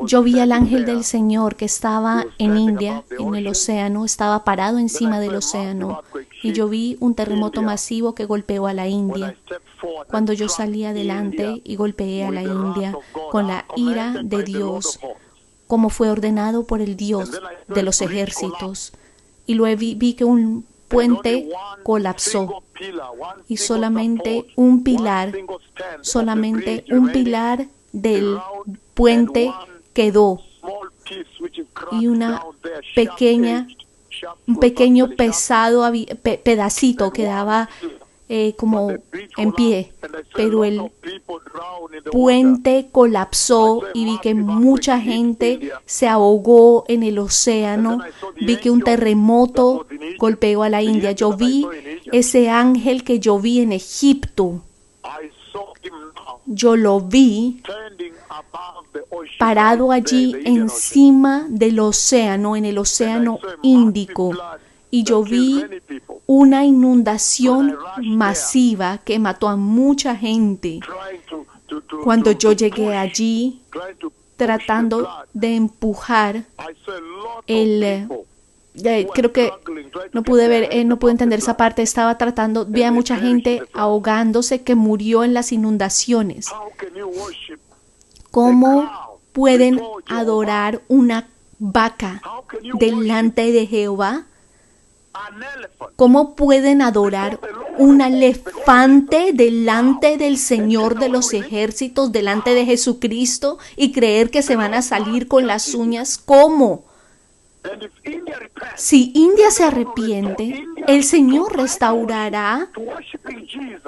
yo vi al ángel del Señor que estaba en India, en el océano, estaba parado encima del océano, y yo vi un terremoto masivo que golpeó a la India. Cuando yo salí adelante y golpeé a la India con la ira de Dios, como fue ordenado por el Dios de los ejércitos, y luego vi que un puente colapsó y solamente un pilar del puente quedó, y un pequeño pedacito quedaba como en pie, pero el puente colapsó y vi que mucha gente se ahogó en el océano. Vi que un terremoto golpeó a la India. Yo vi ese ángel que yo vi en Egipto. Yo lo vi parado allí encima del océano, en el océano Índico, y yo vi una inundación masiva que mató a mucha gente. Cuando yo llegué allí, tratando de empujar creo que no pude entender esa parte. Vi a mucha gente ahogándose que murió en las inundaciones. ¿Cómo pueden adorar una vaca delante de Jehová? ¿Cómo pueden adorar un elefante delante del Señor de los ejércitos, delante de Jesucristo, y creer que se van a salir con las uñas? ¿Cómo? Si India se arrepiente, el Señor restaurará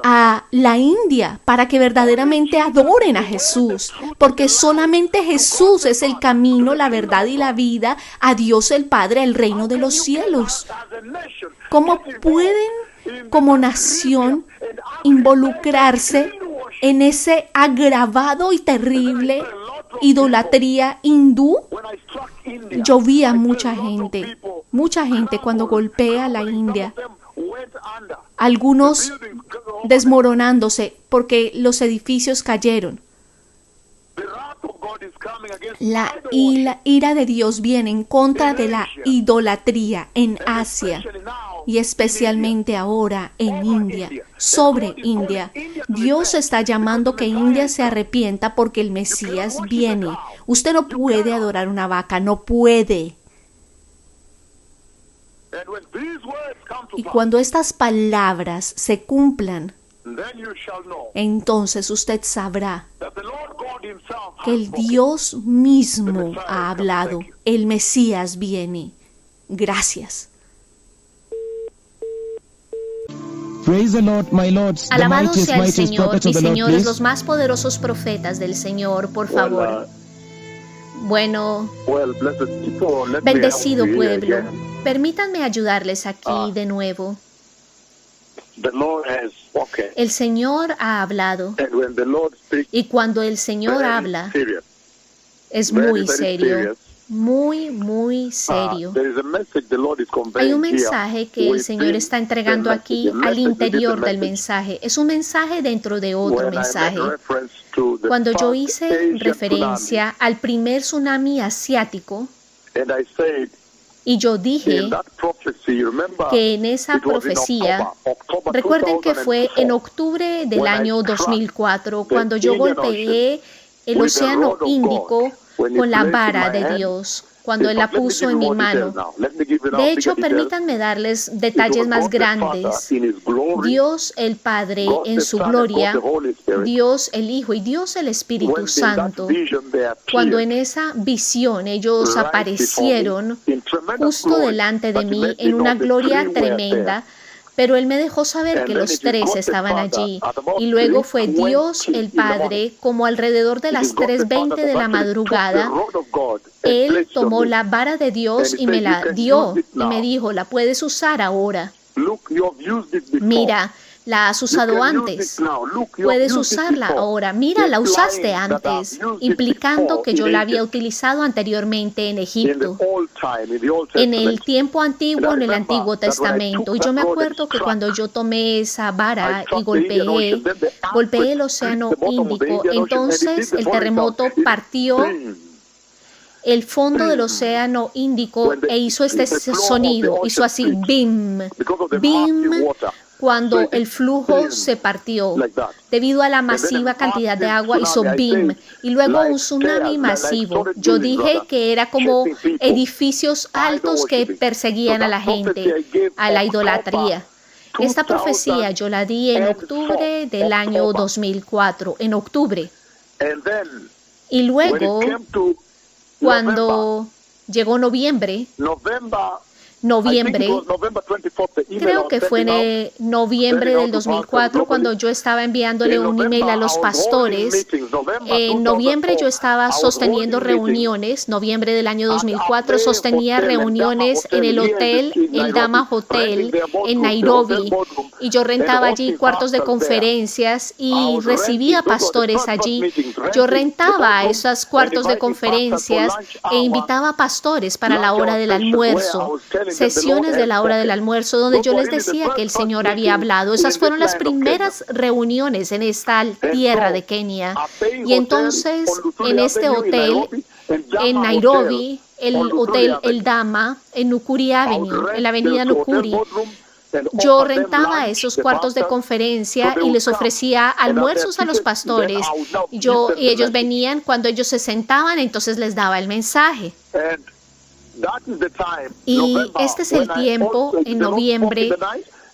a la India para que verdaderamente adoren a Jesús, porque solamente Jesús es el camino, la verdad y la vida a Dios el Padre, el reino de los cielos. ¿Cómo pueden como nación involucrarse en ese agravado y terrible idolatría hindú? Yo vi a mucha gente cuando golpea a la India, algunos desmoronándose porque los edificios cayeron. La ira de Dios viene en contra de la idolatría en Asia, y especialmente ahora en India, sobre India. Dios está llamando que India se arrepienta porque el Mesías viene. Usted no puede adorar una vaca, no puede. Y cuando estas palabras se cumplan, entonces usted sabrá que el Dios mismo ha hablado. El Mesías viene. Gracias. Alabado sea el Señor, mis señores, los más poderosos profetas del Señor, por favor. Bueno, bendecido pueblo, permítanme ayudarles aquí de nuevo. El Señor ha hablado, y cuando el Señor habla, es muy serio. Muy, muy serio. Hay un mensaje que el Señor está entregando aquí al interior del mensaje. Es un mensaje dentro de otro mensaje. Cuando yo hice referencia al primer tsunami asiático, y yo dije que en esa profecía, recuerden que fue en octubre del año 2004, cuando yo golpeé el océano Índico con la vara de Dios, cuando Él la puso en mi mano. De hecho, permítanme darles detalles más grandes. Dios el Padre en su gloria, Dios el Hijo y Dios el Espíritu Santo, cuando en esa visión ellos aparecieron justo delante de mí en una gloria tremenda, pero Él me dejó saber que los tres estaban allí. Y luego fue Dios el Padre, como alrededor de las 3:20 de la madrugada. Él tomó la vara de Dios y me la dio. Y me dijo, la puedes usar ahora. Mira, la has usado antes. Puedes usarla ahora. Mira, la usaste antes, implicando que yo la había utilizado anteriormente en Egipto, en el tiempo antiguo, en el Antiguo Testamento. Y yo me acuerdo que cuando yo tomé esa vara y golpeé el océano Índico, entonces el terremoto partió el fondo del océano Índico e hizo este sonido, hizo así, bim, bim, cuando el flujo se partió. Debido a la masiva cantidad de agua hizo bim, y luego un tsunami masivo. Yo dije que era como edificios altos que perseguían a la gente, a la idolatría. Esta profecía yo la di en octubre del año 2004, en octubre. Y luego, cuando llegó noviembre, creo que fue en noviembre del 2004 cuando yo estaba enviándole un email a los pastores. En noviembre yo estaba sosteniendo reuniones, noviembre del año 2004 sostenía reuniones en el hotel, el Dama Hotel en Nairobi, y yo rentaba allí cuartos de conferencias y recibía pastores allí. Yo rentaba esos cuartos de conferencias e invitaba pastores para la hora del almuerzo. Sesiones de la hora del almuerzo donde yo les decía que el Señor había hablado. Esas fueron las primeras reuniones en esta tierra de Kenia. Y entonces en este hotel en Nairobi, el hotel El Dama en Nukuri Avenue, en la avenida Nukuri, yo rentaba esos cuartos de conferencia y les ofrecía almuerzos a los pastores. Y ellos venían, cuando ellos se sentaban, entonces les daba el mensaje. Y este es el tiempo, en noviembre,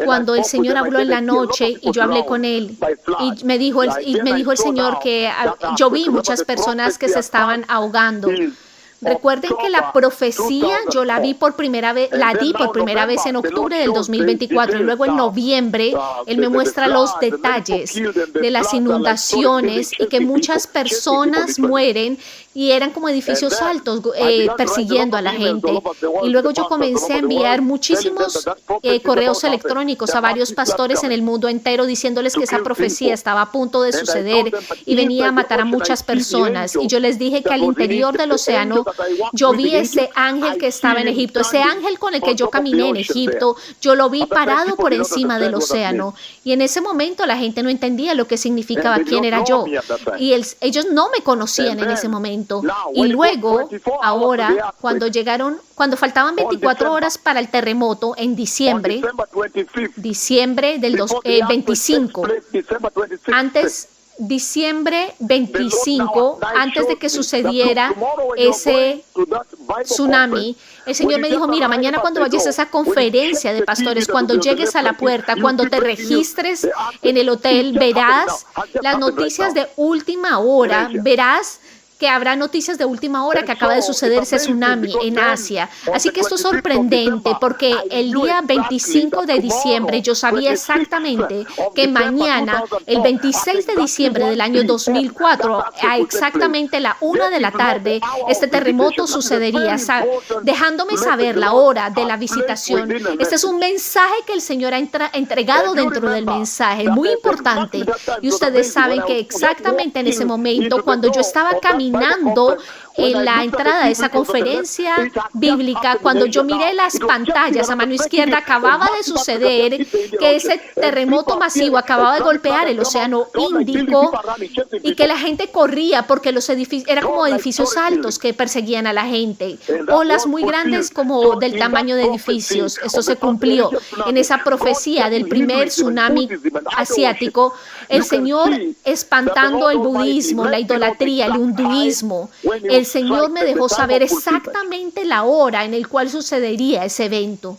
cuando el Señor habló en la noche y yo hablé con él. Y me dijo el Señor que yo vi muchas personas que se estaban ahogando. Recuerden que la profecía yo la di por primera vez en octubre del 2024 y luego en noviembre él me muestra los detalles de las inundaciones y que muchas personas mueren y eran como edificios altos persiguiendo a la gente. Y luego yo comencé a enviar muchísimos correos electrónicos a varios pastores en el mundo entero diciéndoles que esa profecía estaba a punto de suceder y venía a matar a muchas personas. Y yo les dije que al interior del océano yo vi ese ángel que estaba en Egipto, ese ángel con el que yo caminé en Egipto, yo lo vi parado por encima del océano. Y en ese momento la gente no entendía lo que significaba quién era yo. Y ellos no me conocían en ese momento. Y luego, ahora, cuando faltaban 24 horas para el terremoto en diciembre del 25, diciembre 25, antes de que sucediera ese tsunami, el Señor me dijo, mira, mañana cuando vayas a esa conferencia de pastores, cuando llegues a la puerta, cuando te registres en el hotel, verás las noticias de última hora, verás que habrá noticias de última hora que acaba de suceder ese tsunami en Asia. Así que esto es sorprendente porque el día 25 de diciembre yo sabía exactamente que mañana, el 26 de diciembre del año 2004, a exactamente la 1 de la tarde, este terremoto sucedería, dejándome saber la hora de la visitación. Este es un mensaje que el Señor ha entregado dentro del mensaje, muy importante. Y ustedes saben que exactamente en ese momento, cuando yo estaba caminando en la entrada de esa conferencia bíblica, cuando yo miré las pantallas a mano izquierda, acababa de suceder que ese terremoto masivo acababa de golpear el océano Índico y que la gente corría porque los edificios eran como edificios altos que perseguían a la gente, olas muy grandes como del tamaño de edificios. Esto se cumplió en esa profecía del primer tsunami asiático. El Señor espantando el budismo, la idolatría, el hinduismo. El Señor me dejó saber exactamente la hora en la cual sucedería ese evento.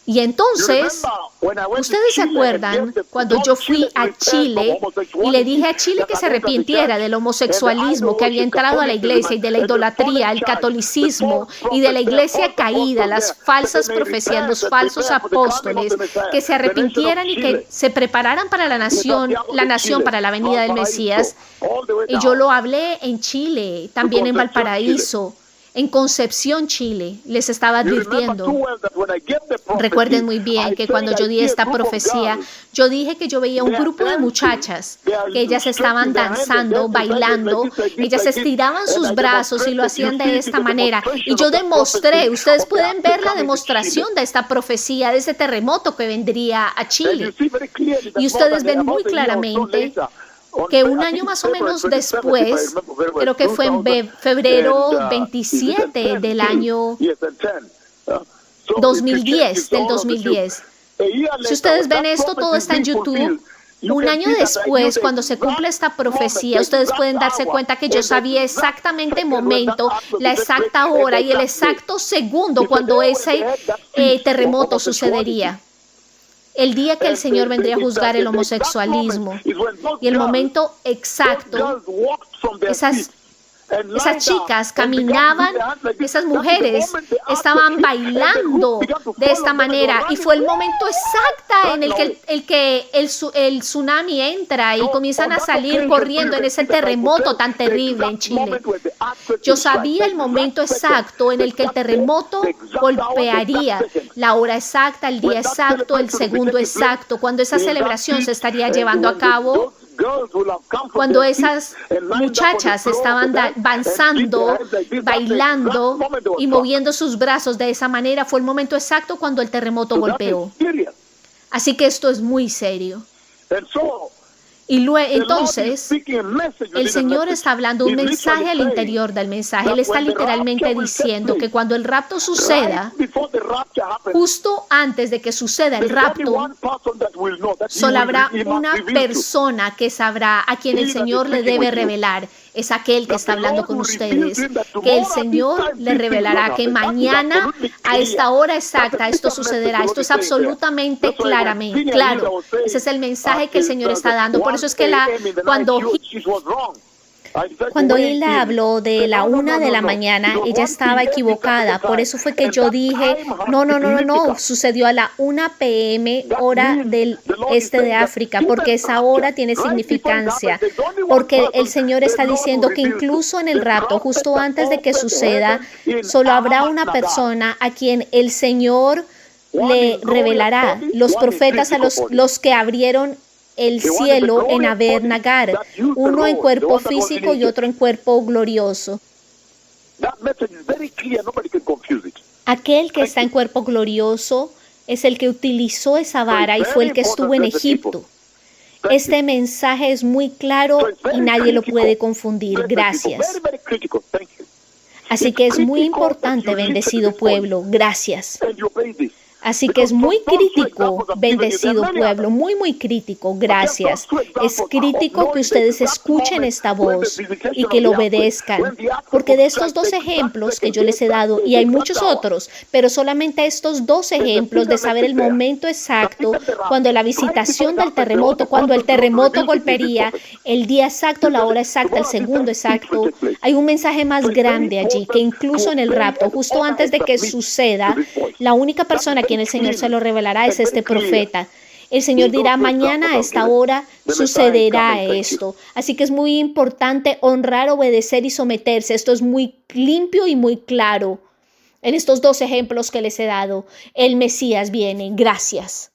Y entonces, ¿ustedes se acuerdan cuando yo fui a Chile y le dije a Chile que se arrepintiera del homosexualismo que había entrado a la iglesia y de la idolatría, el catolicismo y de la iglesia caída, las falsas profecías, los falsos apóstoles, que se arrepintieran y que se prepararan para la nación para la venida del Mesías? Y yo lo hablé en Chile, también en Valparaíso, en Concepción, Chile. Les estaba advirtiendo. Recuerden muy bien que cuando yo di esta profecía, yo dije que yo veía un grupo de muchachas, que ellas estaban danzando, bailando, ellas estiraban sus brazos y lo hacían de esta manera. Y yo demostré, ustedes pueden ver la demostración de esta profecía, de ese terremoto que vendría a Chile. Y ustedes ven muy claramente que un año más o menos después, creo que fue en febrero 27 del año 2010, del 2010. Si ustedes ven esto, todo está en YouTube. Un año después, cuando se cumple esta profecía, ustedes pueden darse cuenta que yo sabía exactamente el momento, la exacta hora y el exacto segundo cuando ese terremoto sucedería. El día que el Señor vendría a juzgar el homosexualismo. Y el momento exacto, esas chicas caminaban, esas mujeres estaban bailando de esta manera y fue el momento exacto en el que el tsunami entra y comienzan a salir corriendo en ese terremoto tan terrible en Chile. Yo sabía el momento exacto en el que el terremoto golpearía, la hora exacta, el día exacto, el segundo exacto, cuando esa celebración se estaría llevando a cabo. Cuando esas muchachas estaban danzando, bailando y moviendo sus brazos de esa manera, fue el momento exacto cuando el terremoto golpeó. Así que esto es muy serio. Y luego, entonces, el Señor está hablando un mensaje al interior del mensaje. Él está literalmente diciendo que cuando el rapto suceda, justo antes de que suceda el rapto, solo habrá una persona que sabrá a quien el Señor le debe revelar. Es aquel que está hablando con ustedes, que el Señor le revelará que mañana a esta hora exacta esto sucederá. Esto es absolutamente claro. Ese es el mensaje que el Señor está dando. Por eso es que cuando él habló de la 1 de la mañana, ella estaba equivocada. Por eso fue que yo dije, no, sucedió a la 1 p.m. hora del este de África, porque esa hora tiene significancia. Porque el Señor está diciendo que incluso en el rapto, justo antes de que suceda, solo habrá una persona a quien el Señor le revelará. Los profetas a los que abrieron el cielo en Abed-Nagar, uno en cuerpo físico y otro en cuerpo glorioso. Aquel que está en cuerpo glorioso es el que utilizó esa vara y fue el que estuvo en Egipto. Este mensaje es muy claro y nadie lo puede confundir. Gracias. Así que es muy importante, bendecido pueblo. Gracias. Así que es muy crítico, bendecido pueblo, muy crítico, gracias. Es crítico que ustedes escuchen esta voz y que lo obedezcan. Porque de estos dos ejemplos que yo les he dado, y hay muchos otros, pero solamente estos dos ejemplos de saber el momento exacto, cuando la visitación del terremoto, cuando el terremoto golpearía, el día exacto, la hora exacta, el segundo exacto, hay un mensaje más grande allí, que incluso en el rapto, justo antes de que suceda, la única persona que el Señor se lo revelará es este profeta. El Señor dirá, mañana a esta hora sucederá esto. Así que es muy importante honrar, obedecer y someterse. Esto es muy limpio y muy claro en estos dos ejemplos que les he dado. El Mesías viene. Gracias.